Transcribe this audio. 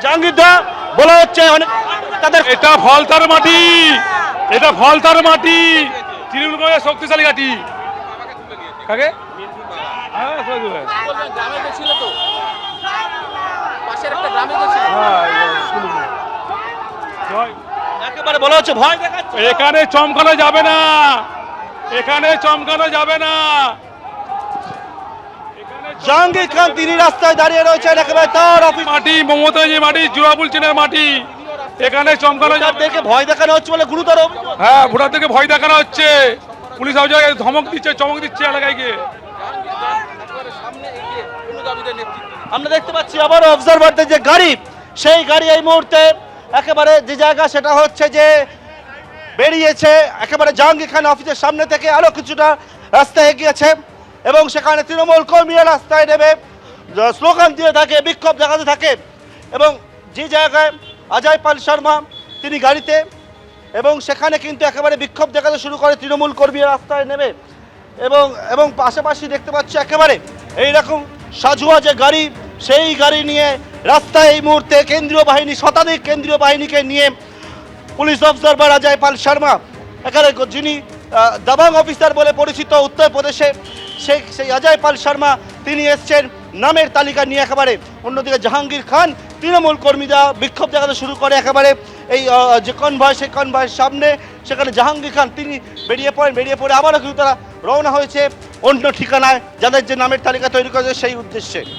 জাহাঙ্গীর দা বলা হচ্ছে অনেক তাদের এটা ফলতার মাটি, এটা ফলতার মাটি, তৃণমূল কংগ্রেস শক্তিশালী ঘাঁটি। কাকে? হ্যাঁ, করে দেবে। গ্রামে গেছিল তো, পাশের একটা গ্রামে গেছিল। জয়। একেবারে বলা হচ্ছে ভয় দেখাচ্ছে। এখানে চমকানো যাবে না, এখানে চমকানো যাবে না। জাহাঙ্গীর খান তিনি রাস্তায় দাঁড়িয়ে রয়েছেন, একেবারে তার অফিস মাটি, মমতাজি মাটি, জুরাবুল চীনের মাটি, এখানে চমকানো যাবে। থেকে ভয় দেখানো হচ্ছে বলে গুরুতর অভিযোগ। হ্যাঁ, ভোটারদেরকে ভয় দেখানো হচ্ছে, পুলিশ অফিসারকে ধমক দিচ্ছে, চমক দিচ্ছে এলাকায় গিয়ে। সামনে এগিয়ে অনুগামীদের নেতৃত্বে আমরা দেখতে পাচ্ছি আবার অবজারভারদের যে গাড়ি, সেই গাড়ি এই মুহূর্তে একেবারে যে জায়গা সেটা হচ্ছে যে বেরিয়েছে একেবারে জাহাঙ্গীর খান অফিসের সামনে থেকে আরো কিছুটা রাস্তায় এগিয়েছে এবং সেখানে তৃণমূল কর্মীরা রাস্তায় নেমে স্লোগান দিয়ে থাকে, বিক্ষোভ দেখাতে থাকে এবং যে জায়গায় অজয় পাল শর্মা তিনি গাড়িতে এবং সেখানে কিন্তু একেবারে বিক্ষোভ দেখাতে শুরু করে তৃণমূল কর্মীরা রাস্তায় নেমে এবং পাশাপাশি দেখতে পাচ্ছি একেবারে এইরকম সাজুয়া যে গাড়ি, সেই গাড়ি নিয়ে রাস্তায় এই মুহূর্তে কেন্দ্রীয় বাহিনী, শতাধিক কেন্দ্রীয় বাহিনীকে নিয়ে পুলিশ অবজারভার অজয় পাল শর্মা, এখানে যিনি দাবাং অফিসার বলে পরিচিত উত্তরপ্রদেশে, সেই অজয় পাল শর্মা তিনি এসছেন নামের তালিকা নিয়ে একেবারে। অন্যদিকে জাহাঙ্গীর খান তৃণমূল কর্মীরা বিক্ষোভ দেখাতে শুরু করে একেবারে এই যে কনভয়, সেই কনভয়ের সামনে সেখানে জাহাঙ্গীর খান তিনি বেরিয়ে পড়ে আবারও কিন্তু তারা রওনা হয়েছে অন্য ঠিকানায়, যাদের যে নামের তালিকা তৈরি করেছে সেই উদ্দেশ্যে।